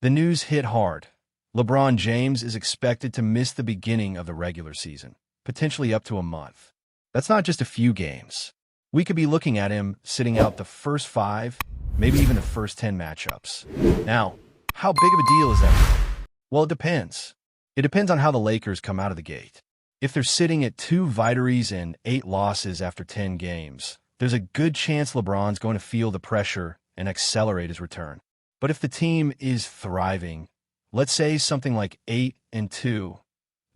The news hit hard. LeBron James is expected to miss the beginning of the regular season, potentially up to a month. That's not just a few games. We could be looking at him sitting out the first 5, maybe even the first 10 matchups. Now, how big of a deal is that? Well, it depends. It depends on how the Lakers come out of the gate. If they're sitting at 2 victories and 8 losses after 10 games, there's a good chance LeBron's going to feel the pressure and accelerate his return. But if the team is thriving, let's say something like 8-2,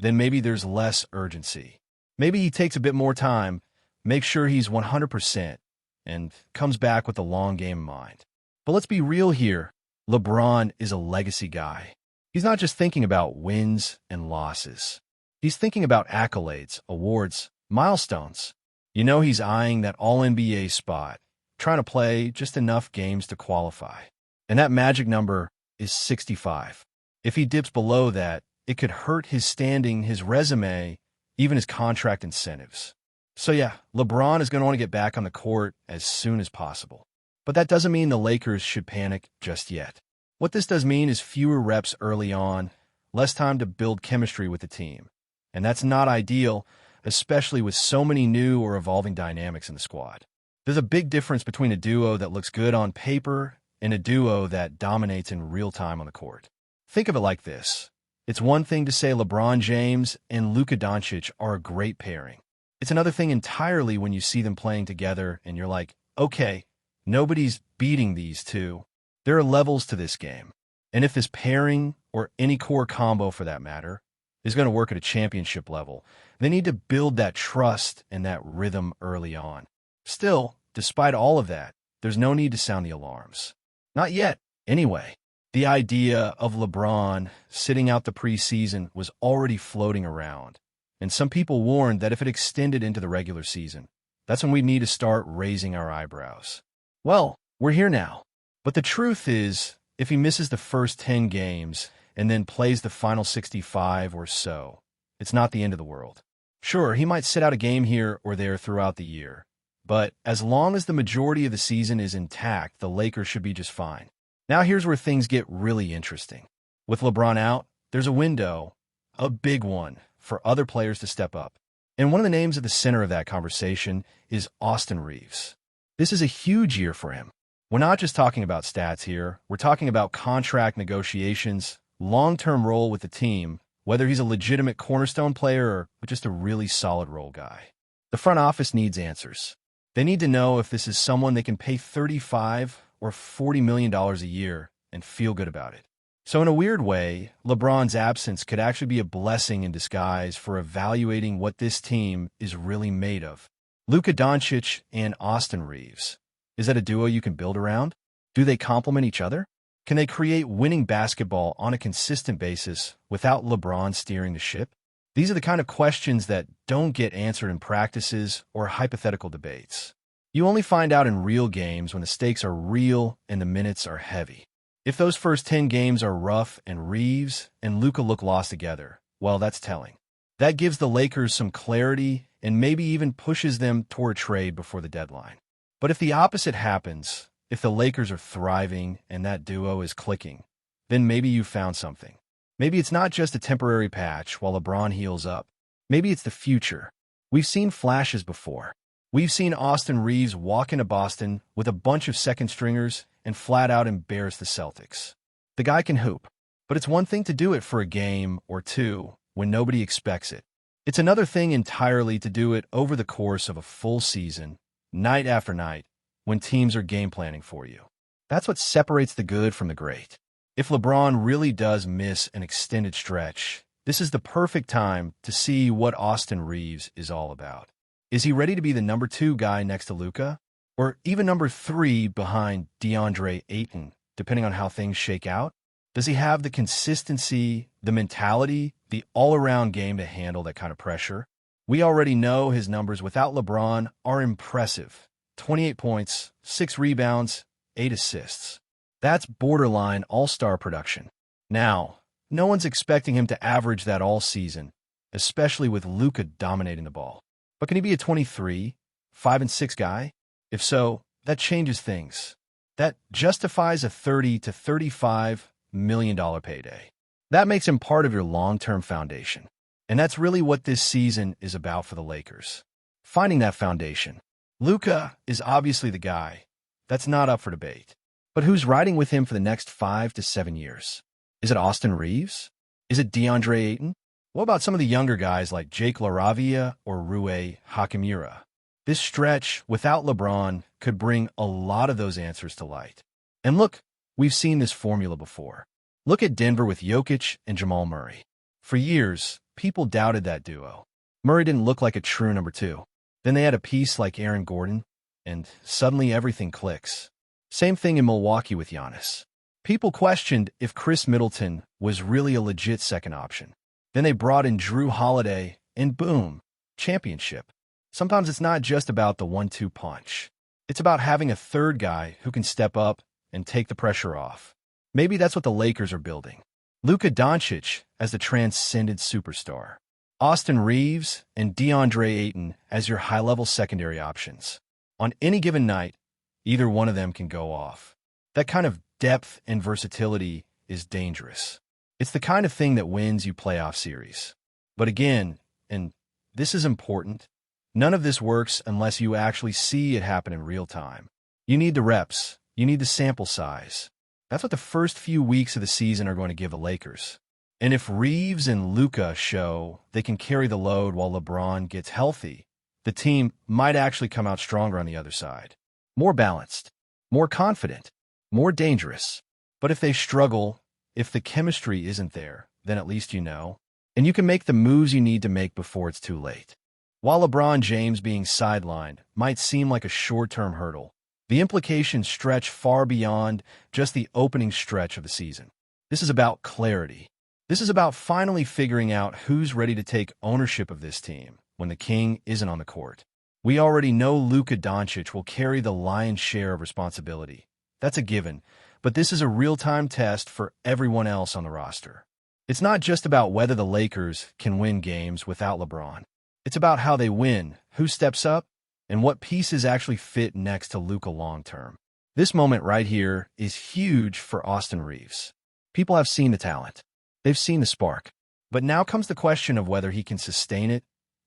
then maybe there's less urgency. Maybe he takes a bit more time, makes sure he's 100%, and comes back with the long game in mind. But let's be real here. LeBron is a legacy guy. He's not just thinking about wins and losses. He's thinking about accolades, awards, milestones. You know he's eyeing that All-NBA spot, trying to play just enough games to qualify. And that magic number is 65. If he dips below that, it could hurt his standing, his resume, even his contract incentives. So yeah, LeBron is going to want to get back on the court as soon as possible. But that doesn't mean the Lakers should panic just yet. What this does mean is fewer reps early on, less time to build chemistry with the team. And that's not ideal, especially with so many new or evolving dynamics in the squad. There's a big difference between a duo that looks good on paper and a duo that dominates in real time on the court. Think of it like this. It's one thing to say LeBron James and Luka Doncic are a great pairing. It's another thing entirely when you see them playing together and you're like, okay, nobody's beating these two. There are levels to this game. And if this pairing, or any core combo for that matter, is going to work at a championship level, they need to build that trust and that rhythm early on. Still, despite all of that, there's no need to sound the alarms. Not yet, anyway. The idea of LeBron sitting out the preseason was already floating around, and some people warned that if it extended into the regular season, that's when we'd need to start raising our eyebrows. Well, we're here now. But the truth is, if he misses the first 10 games and then plays the final 65 or so, it's not the end of the world. Sure, he might sit out a game here or there throughout the year, but as long as the majority of the season is intact, the Lakers should be just fine. Now here's where things get really interesting. With LeBron out, there's a window, a big one, for other players to step up. And one of the names at the center of that conversation is Austin Reaves. This is a huge year for him. We're not just talking about stats here. We're talking about contract negotiations, long-term role with the team, whether he's a legitimate cornerstone player or just a really solid role guy. The front office needs answers. They need to know if this is someone they can pay $35 or $40 million a year and feel good about it. So in a weird way, LeBron's absence could actually be a blessing in disguise for evaluating what this team is really made of. Luka Doncic and Austin Reaves. Is that a duo you can build around? Do they complement each other? Can they create winning basketball on a consistent basis without LeBron steering the ship? These are the kind of questions that don't get answered in practices or hypothetical debates. You only find out in real games when the stakes are real and the minutes are heavy. If those first 10 games are rough and Reaves and Luka look lost together, well, that's telling. That gives the Lakers some clarity and maybe even pushes them toward a trade before the deadline. But if the opposite happens, if the Lakers are thriving and that duo is clicking, then maybe you found something. Maybe it's not just a temporary patch while LeBron heals up. Maybe it's the future. We've seen flashes before. We've seen Austin Reaves walk into Boston with a bunch of second stringers and flat out embarrass the Celtics. The guy can hoop, but it's one thing to do it for a game or two when nobody expects it. It's another thing entirely to do it over the course of a full season, night after night, when teams are game planning for you. That's what separates the good from the great. If LeBron really does miss an extended stretch, this is the perfect time to see what Austin Reaves is all about. Is he ready to be the number 2 guy next to Luka? Or even number 3 behind DeAndre Ayton, depending on how things shake out? Does he have the consistency, the mentality, the all-around game to handle that kind of pressure? We already know his numbers without LeBron are impressive. 28 points, 6 rebounds, 8 assists. That's borderline all-star production. Now, no one's expecting him to average that all season, especially with Luka dominating the ball. But can he be a 23, 5-6 guy? If so, that changes things. That justifies a 30 to 35, million payday. That makes him part of your long-term foundation. And that's really what this season is about for the Lakers. Finding that foundation. Luka is obviously the guy. That's not up for debate. But who's riding with him for the next 5 to 7 years? Is it Austin Reeves? Is it DeAndre Ayton? What about some of the younger guys like Jake LaRavia or Rui Hachimura? This stretch without LeBron could bring a lot of those answers to light. And look, we've seen this formula before. Look at Denver with Jokic and Jamal Murray. For years, people doubted that duo. Murray didn't look like a true number 2. Then they had a piece like Aaron Gordon, and suddenly everything clicks. Same thing in Milwaukee with Giannis. People questioned if Chris Middleton was really a legit second option. Then they brought in Drew Holiday, and boom, championship. Sometimes it's not just about the 1-2 punch. It's about having a third guy who can step up and take the pressure off. Maybe that's what the Lakers are building. Luka Doncic as the transcendent superstar. Austin Reeves and DeAndre Ayton as your high-level secondary options. On any given night, either one of them can go off. That kind of depth and versatility is dangerous. It's the kind of thing that wins you playoff series. But again, and this is important, none of this works unless you actually see it happen in real time. You need the reps. You need the sample size. That's what the first few weeks of the season are going to give the Lakers. And if Reeves and Luka show they can carry the load while LeBron gets healthy, the team might actually come out stronger on the other side. More balanced, more confident, more dangerous. But if they struggle, if the chemistry isn't there, then at least you know. And you can make the moves you need to make before it's too late. While LeBron James being sidelined might seem like a short-term hurdle, the implications stretch far beyond just the opening stretch of the season. This is about clarity. This is about finally figuring out who's ready to take ownership of this team when the king isn't on the court. We already know Luka Doncic will carry the lion's share of responsibility. That's a given, but this is a real-time test for everyone else on the roster. It's not just about whether the Lakers can win games without LeBron. It's about how they win, who steps up, and what pieces actually fit next to Luka long-term. This moment right here is huge for Austin Reeves. People have seen the talent. They've seen the spark. But now comes the question of whether he can sustain it,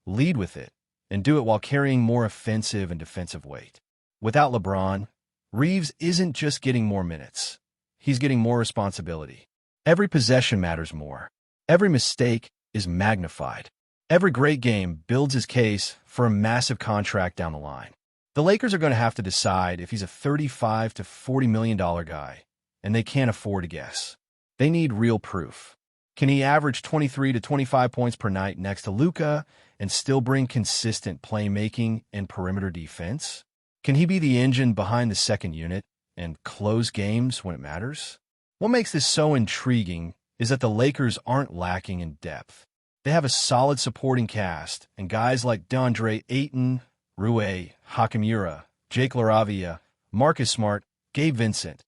lead with it, and do it while carrying more offensive and defensive weight. Without LeBron, Reeves isn't just getting more minutes. He's getting more responsibility. Every possession matters more. Every mistake is magnified. Every great game builds his case for a massive contract down the line. The Lakers are going to have to decide if he's a $35 to $40 million guy, and they can't afford to guess. They need real proof. Can he average 23 to 25 points per night next to Luka and still bring consistent playmaking and perimeter defense? Can he be the engine behind the second unit and close games when it matters? What makes this so intriguing is that the Lakers aren't lacking in depth. They have a solid supporting cast, and guys like DeAndre Ayton, Rui Hachimura, Jake LaRavia, Marcus Smart, Gabe Vincent,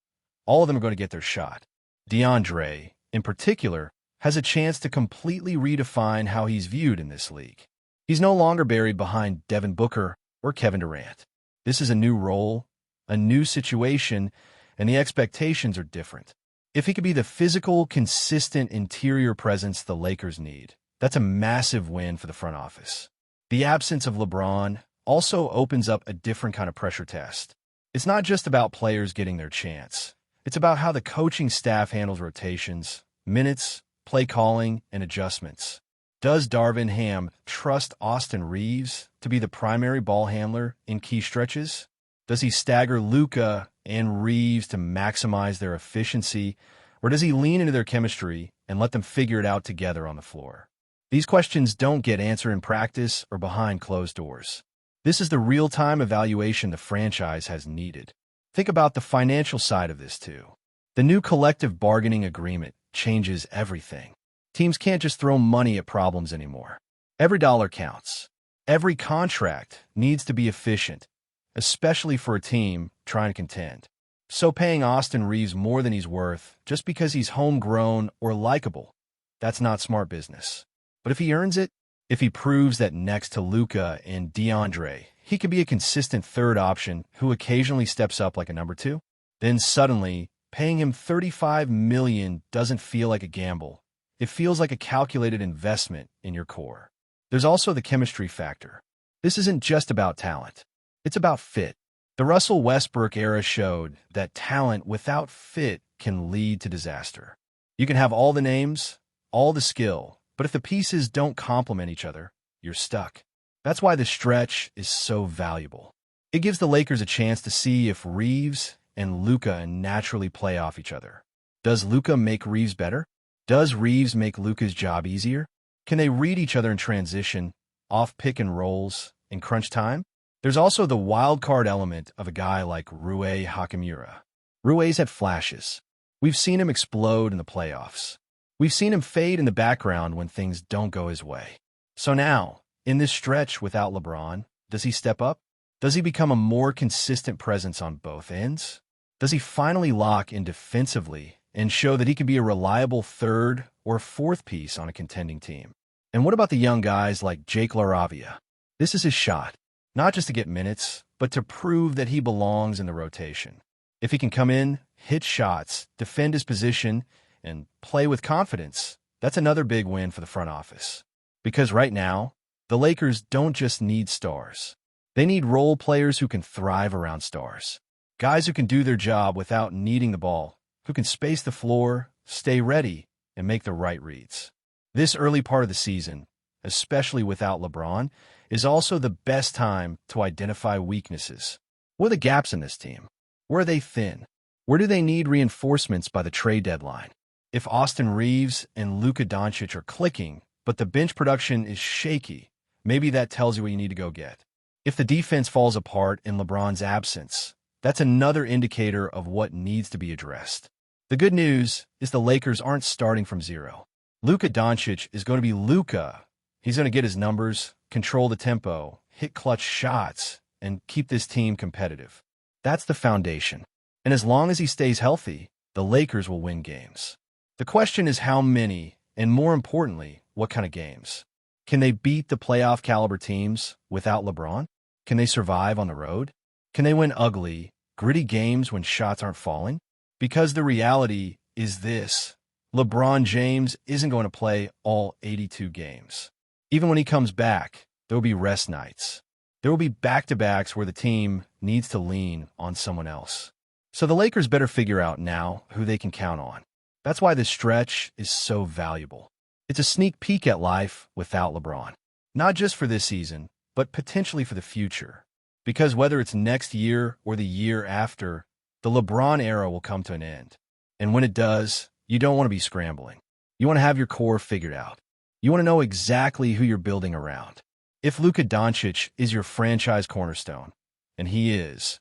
all of them are going to get their shot. DeAndre, in particular, has a chance to completely redefine how he's viewed in this league. He's no longer buried behind Devin Booker or Kevin Durant. This is a new role, a new situation, and the expectations are different. If he could be the physical, consistent interior presence the Lakers need, that's a massive win for the front office. The absence of LeBron also opens up a different kind of pressure test. It's not just about players getting their chance. It's about how the coaching staff handles rotations, minutes, play calling, and adjustments. Does Darvin Ham trust Austin Reeves to be the primary ball handler in key stretches? Does he stagger Luka and Reeves to maximize their efficiency, or does he lean into their chemistry and let them figure it out together on the floor? These questions don't get answered in practice or behind closed doors. This is the real-time evaluation the franchise has needed. Think about the financial side of this, too. The new collective bargaining agreement changes everything. Teams can't just throw money at problems anymore. Every dollar counts. Every contract needs to be efficient, especially for a team trying to contend. So paying Austin Reeves more than he's worth just because he's homegrown or likable, that's not smart business. But if he earns it, if he proves that next to Luka and DeAndre, he can be a consistent third option who occasionally steps up like a number 2, then suddenly Paying him $35 million doesn't feel like a gamble. It feels like a calculated investment in your core. There's also the chemistry factor. This isn't just about talent. It's about fit. The Russell Westbrook era showed that talent without fit can lead to disaster. You can have all the names, all the skill, but if the pieces don't complement each other, you're stuck. That's why the stretch is so valuable. It gives the Lakers a chance to see if Reeves and Luka naturally play off each other. Does Luka make Reeves better? Does Reeves make Luka's job easier? Can they read each other in transition, off pick and rolls, in crunch time? There's also the wild card element of a guy like Rui Hachimura. Rui's had flashes. We've seen him explode in the playoffs. We've seen him fade in the background when things don't go his way. So now, in this stretch without LeBron, does he step up? Does he become a more consistent presence on both ends? Does he finally lock in defensively and show that he can be a reliable third or fourth piece on a contending team? And what about the young guys like Jake LaRavia? This is his shot, not just to get minutes, but to prove that he belongs in the rotation. If he can come in, hit shots, defend his position, and play with confidence, that's another big win for the front office. Because right now, the Lakers don't just need stars. They need role players who can thrive around stars. Guys who can do their job without needing the ball, who can space the floor, stay ready, and make the right reads. This early part of the season, especially without LeBron, is also the best time to identify weaknesses. What are the gaps in this team? Where are they thin? Where do they need reinforcements by the trade deadline? If Austin Reeves and Luka Doncic are clicking, but the bench production is shaky, maybe that tells you what you need to go get. If the defense falls apart in LeBron's absence, that's another indicator of what needs to be addressed. The good news is the Lakers aren't starting from zero. Luka Doncic is going to be Luka. He's going to get his numbers, control the tempo, hit clutch shots, and keep this team competitive. That's the foundation. And as long as he stays healthy, the Lakers will win games. The question is how many, and more importantly, what kind of games. Can they beat the playoff caliber teams without LeBron? Can they survive on the road? Can they win ugly, gritty games when shots aren't falling? Because the reality is this: LeBron James isn't going to play all 82 games. Even when he comes back, there will be rest nights. There will be back-to-backs where the team needs to lean on someone else. So the Lakers better figure out now who they can count on. That's why this stretch is so valuable. It's a sneak peek at life without LeBron. Not just for this season, but potentially for the future. Because whether it's next year or the year after, the LeBron era will come to an end. And when it does, you don't want to be scrambling. You want to have your core figured out. You want to know exactly who you're building around. If Luka Doncic is your franchise cornerstone, and he is,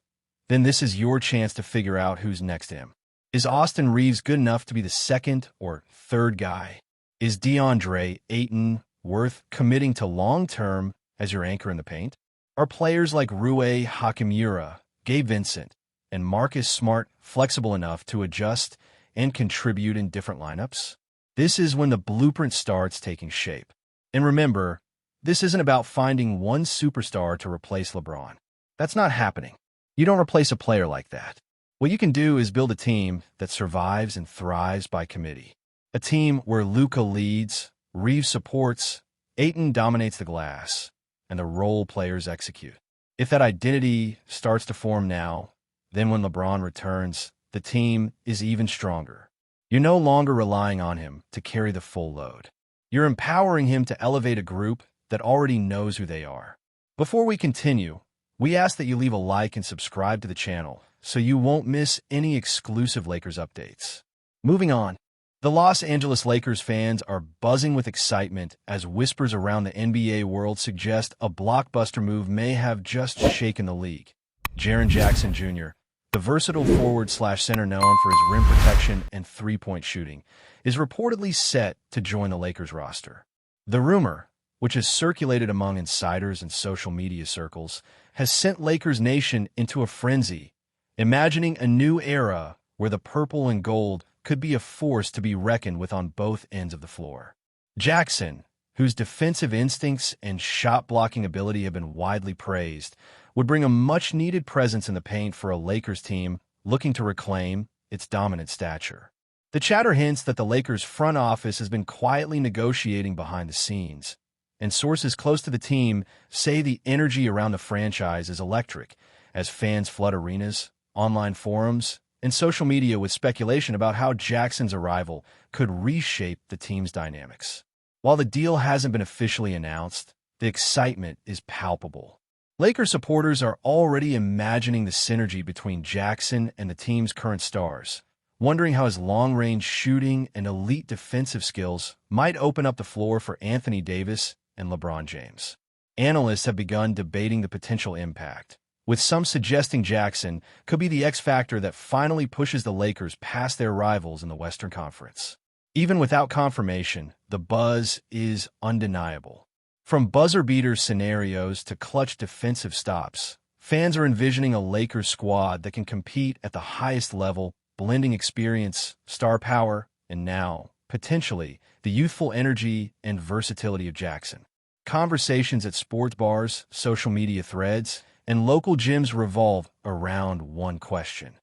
then this is your chance to figure out who's next to him. Is Austin Reeves good enough to be the second or third guy? Is DeAndre Ayton worth committing to long-term as your anchor in the paint? Are players like Rui Hachimura, Gabe Vincent, and Marcus Smart flexible enough to adjust and contribute in different lineups? This is when the blueprint starts taking shape. And remember, this isn't about finding one superstar to replace LeBron. That's not happening. You don't replace a player like that. What you can do is build a team that survives and thrives by committee. A team where Luka leads, Reeves supports, Ayton dominates the glass, and the role players execute. If that identity starts to form now, then when LeBron returns, the team is even stronger. You're no longer relying on him to carry the full load. You're empowering him to elevate a group that already knows who they are. Before we continue, we ask that you leave a like and subscribe to the channel so you won't miss any exclusive Lakers updates. Moving on, the Los Angeles Lakers fans are buzzing with excitement as whispers around the NBA world suggest a blockbuster move may have just shaken the league. JAREN Jackson Jr., the versatile forward/center known for his rim protection and three-point shooting, is reportedly set to join the Lakers roster. The rumor, which has circulated among insiders and social media circles, has sent Lakers Nation into a frenzy, imagining a new era where the purple and gold could be a force to be reckoned with on both ends of the floor. Jackson, whose defensive instincts and shot-blocking ability have been widely praised, would bring a much-needed presence in the paint for a Lakers team looking to reclaim its dominant stature. The chatter hints that the Lakers front office has been quietly negotiating behind the scenes, and sources close to the team say the energy around the franchise is electric as fans flood arenas, online forums, and social media with speculation about how Jackson's arrival could reshape the team's dynamics. While the deal hasn't been officially announced, the excitement is palpable. Lakers supporters are already imagining the synergy between Jackson and the team's current stars, wondering how his long-range shooting and elite defensive skills might open up the floor for Anthony Davis and LeBron James. Analysts have begun debating the potential impact, with some suggesting Jackson could be the X factor that finally pushes the Lakers past their rivals in the Western Conference. Even without confirmation, the buzz is undeniable. From buzzer-beater scenarios to clutch defensive stops, fans are envisioning a Lakers squad that can compete at the highest level, blending experience, star power, and now, potentially, the youthful energy and versatility of Jackson. Conversations at sports bars, social media threads, and local gyms revolve around one question.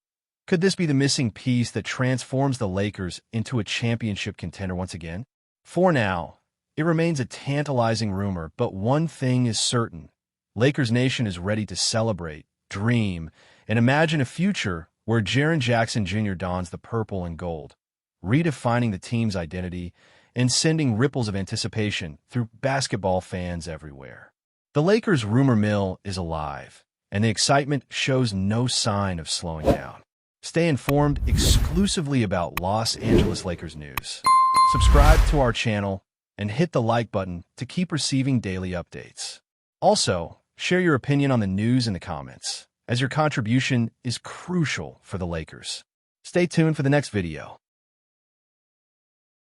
Could this be the missing piece that transforms the Lakers into a championship contender once again? For now, it remains a tantalizing rumor, but one thing is certain. Lakers Nation is ready to celebrate, dream, and imagine a future where JAREN Jackson Jr. dons the purple and gold, redefining the team's identity and sending ripples of anticipation through basketball fans everywhere. The Lakers rumor mill is alive, and the excitement shows no sign of slowing down. Stay informed exclusively about Los Angeles Lakers news. Subscribe to our channel and hit the like button to keep receiving daily updates. Also, share your opinion on the news in the comments, as your contribution is crucial for the Lakers. Stay tuned for the next video.